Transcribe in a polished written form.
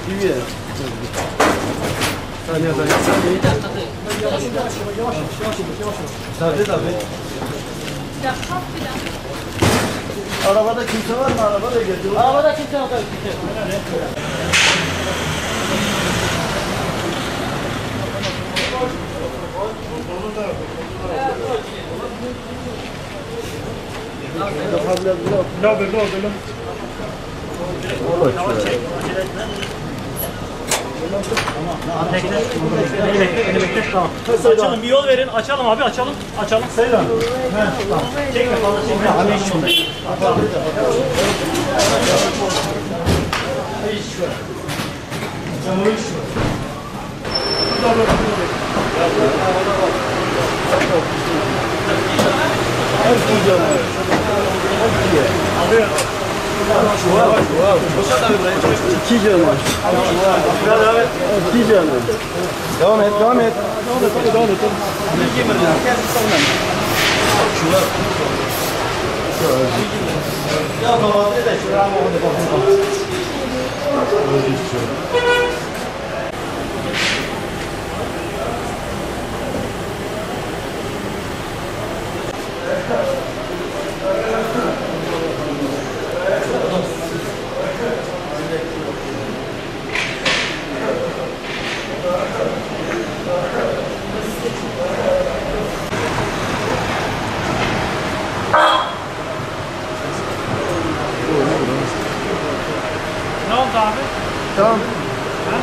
Güye. Saniye. Tabii. Arabada kimse var mı? Arabada getirdim. Arabada kimse yok. Beni bekle. Tamam. Açalım, bir yol verin. Açalım abi, açalım. Seyran. Tamam. Çekme fazla çekme. İki canım. İki canım. Devam et. Ya kahvaltı da şuraya mı oldu? Ne oldu abi? Tamam. Ha?